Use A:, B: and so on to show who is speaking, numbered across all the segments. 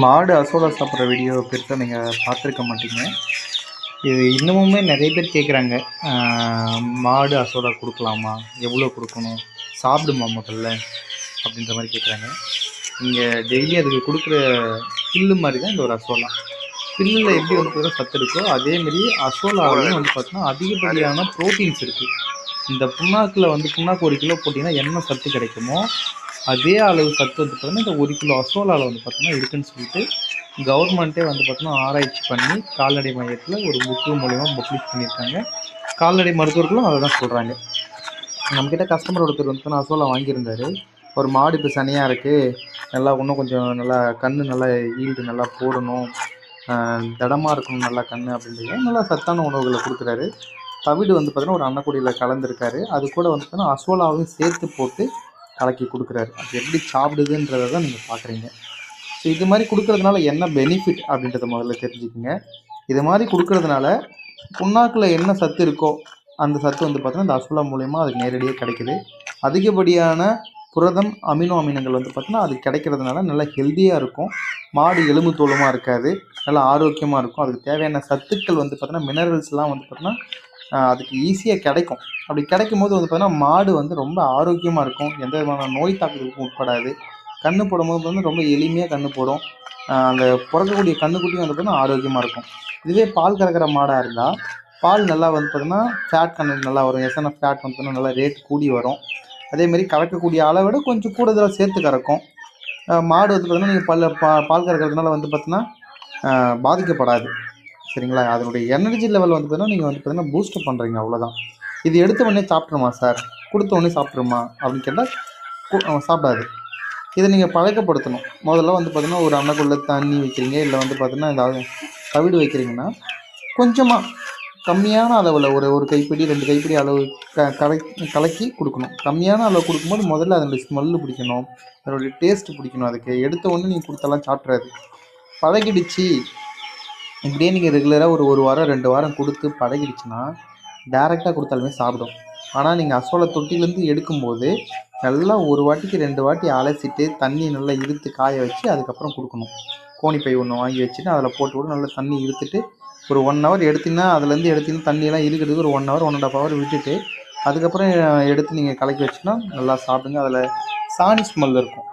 A: மாடு அசோலா சாப்பிட்ற வீடியோ பெருசாக நீங்கள் பார்த்துருக்க மாட்டீங்க. இது இன்னமுமே நிறைய பேர் கேட்குறாங்க. மாடு அசோலா கொடுக்கலாமா? எவ்வளோ கொடுக்கணும்? சாப்பிடுமா முதல்ல? அப்படின்ற மாதிரி கேட்குறாங்க. நீங்கள் டெய்லி அதுக்கு கொடுக்குற புல்லு மாதிரி தான் இந்த ஒரு அசோலா. புல்லில் எப்படி வந்து பார்த்தீங்கன்னா சத்து இருக்கோ அதேமாரி அசோலாவிலையும் வந்து பார்த்தீங்கன்னா அதிகப்படியான ப்ரோட்டீன்ஸ் இருக்குது. இந்த புண்ணாக்கில் வந்து புண்ணாக்கு 1 கிலோ போட்டிங்கன்னா என்ன சத்து கிடைக்குமோ அதே அளவு சத்து வந்து பார்த்தீங்கன்னா இந்த 1 கிலோ அசோலாவில் வந்து பார்த்தீங்கன்னா இருக்குதுன்னு சொல்லிட்டு கவர்மெண்ட்டே வந்து பார்த்தீங்கன்னா ஆராய்ச்சி பண்ணி கால்நடை மையத்தில் ஒரு புக்கு மூலயமா பப்ளிஷ் பண்ணியிருக்காங்க. கால்நடை மருத்துவர்களும் அதை தான் சொல்கிறாங்க. நம்மக்கிட்ட கஸ்டமர் ஒருத்தர் வந்து பார்த்தீங்கன்னா அசோலா வாங்கியிருந்தார். ஒரு மாடு இப்போ சனியாக இருக்குது, நல்லா இன்னும் கொஞ்சம் நல்லா கன்று நல்லா ஈல்டு நல்லா போடணும், திடமாக இருக்கணும் நல்லா கன்று அப்படின்றது நல்லா சத்தான உணவுகளை கொடுக்குறாரு. தவிடு வந்து பார்த்தீங்கன்னா ஒரு அன்னக்குடியில் கலந்துருக்காரு. அது கூட வந்து பார்த்தீங்கன்னா அசோலாவையும் சேர்த்து போட்டு கலக்கி கொடுக்குறாரு. அது எப்படி சாப்பிடுதுன்றதை தான் நீங்கள் பார்க்குறீங்க. ஸோ இது மாதிரி கொடுக்கறதுனால என்ன பெனிஃபிட் அப்படின்றத முதல்ல தெரிஞ்சுக்கோங்க. இது மாதிரி கொடுக்கறதுனால புண்ணாக்கில் என்ன சத்து இருக்கோ அந்த சத்து வந்து பார்த்தீங்கன்னா இந்த அசோலா மூலயமா அதுக்கு நேரடியாக கிடைக்குது. அதிகப்படியான புரதம் அமினோ அமினங்கள் வந்து பார்த்தீங்கன்னா அது கிடைக்கிறதுனால நல்லா ஹெல்த்தியாக இருக்கும். மாடு எலும்பு தோலுமாக இருக்காது, நல்லா ஆரோக்கியமாக இருக்கும். அதுக்கு தேவையான சத்துக்கள் வந்து பார்த்தீங்கன்னா மினரல்ஸ்லாம் வந்து பார்த்தீங்கன்னா அதுக்கு ஈஸியாக கிடைக்கும். அப்படி கிடைக்கும் போது வந்து பார்த்தீங்கன்னா மாடு வந்து ரொம்ப ஆரோக்கியமாக இருக்கும், எந்த விதமான நோய் தாக்குதலுக்கும் உட்படாது. கன்று போடும்போது வந்து ரொம்ப எளிமையாக கன்று போடும். அந்த பிறக்கக்கூடிய கன்றுக்குட்டியும் வந்து பார்த்தீங்கன்னா ஆரோக்கியமாக இருக்கும். இதுவே பால் கறக்கிற மாடாக இருந்தால் பால் நல்லா வந்து பார்த்தீங்கன்னா ஃபேட் கண்டென்ட் நல்லா வரும். எஸ்என்எஃப் ஃபேட் வந்து பார்த்தீங்கன்னா நல்லா ரேட் கூடி வரும். அதேமாரி கறக்கக்கூடிய அளவை விட கொஞ்சம் கூடுதலாக சேர்த்து கறக்கும். மாடு வந்து பார்த்தீங்கன்னா நீங்கள் பால் கறக்கிறதுனால வந்து பார்த்தீங்கன்னா பாதிக்கப்படாது. சரிங்களா? அதனுடைய எனர்ஜி லெவல் வந்து பார்த்தீங்கன்னா நீங்கள் வந்து பார்த்தீங்கன்னா பூஸ்டப் பண்ணுறீங்க, அவ்வளோதான். இது எடுத்த உடனே சாப்பிட்ருமா சார், கொடுத்த உடனே சாப்பிட்ருமா அப்படின்னு கேட்டால் சாப்பிடாது. இதை நீங்கள் பழக்கப்படுத்தணும். முதல்ல வந்து பார்த்தீங்கன்னா ஒரு அன்னக்குள்ளே தண்ணி வைக்கிறீங்க, இல்லை வந்து பார்த்தீங்கன்னா இந்த தவிடு வைக்கிறீங்கன்னா கொஞ்சமாக கம்மியான அளவில் ஒரு கைப்பிடி 2 கைப்பிடி அளவு கலக்கி கொடுக்கணும். கம்மியான அளவு கொடுக்கும்போது முதல்ல அதனுடைய ஸ்மெல்லு பிடிக்கணும், அதனுடைய டேஸ்ட்டு பிடிக்கணும். அதுக்கு எடுத்த உடனே நீங்கள் கொடுத்தெல்லாம் சாப்பிட்றாது. பழகிடுச்சு இப்படியே நீங்கள் ரெகுலராக ஒரு வாரம் 2 வாரம் கொடுத்து பழகிடுச்சுன்னா டேரெக்டாக கொடுத்தாலுமே சாப்பிடும். ஆனால் நீங்கள் அசோலா தொட்டிலேருந்து எடுக்கும்போது நல்லா ஒரு வாட்டிக்கு 2 வாட்டி அலசிட்டு தண்ணி நல்லா இழுத்து காய வச்சு அதுக்கப்புறம் கொடுக்கணும். கோணிப்பை ஒன்று வாங்கி வச்சுட்டு அதில் போட்டு விட்டு நல்லா தண்ணி இழுத்துட்டு ஒரு 1 ஹவர் எடுத்திங்கன்னா அதுலேருந்து எடுத்திங்கன்னா தண்ணியெல்லாம் இருக்கிறதுக்கு ஒரு 1 ஹவர் 1.5 ஹவர் விட்டுட்டு அதுக்கப்புறம் எடுத்து நீங்கள் கலக்கி வச்சுன்னா நல்லா சாப்பிடுங்க. அதில் சாணி ஸ்மெல் இருக்கும்.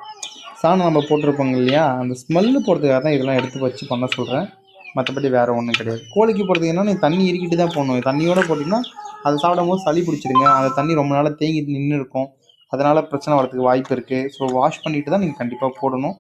A: சாணம் நம்ம போட்டிருப்போங்க இல்லையா, அந்த ஸ்மெல்லு போடுறதுக்காக தான் இதெல்லாம் எடுத்து வச்சு பண்ண சொல்கிறேன். மற்றபடி வேறு ஒன்றும் கிடையாது. கோழிக்கு போடுறதுன்னா நீ தண்ணி இறுக்கிட்டு தான் போடணும். தண்ணியோடு போட்டிங்கன்னா அதை சாப்பிடும்போது சளி பிடிச்சிடுங்க. அந்த தண்ணி ரொம்ப நாளாக தேங்கி நின்று இருக்கும், அதனால் பிரச்சனை வரதுக்கு வாய்ப்பு இருக்குது. ஸோ வாஷ் பண்ணிவிட்டு தான் நீங்கள் கண்டிப்பாக போடணும்.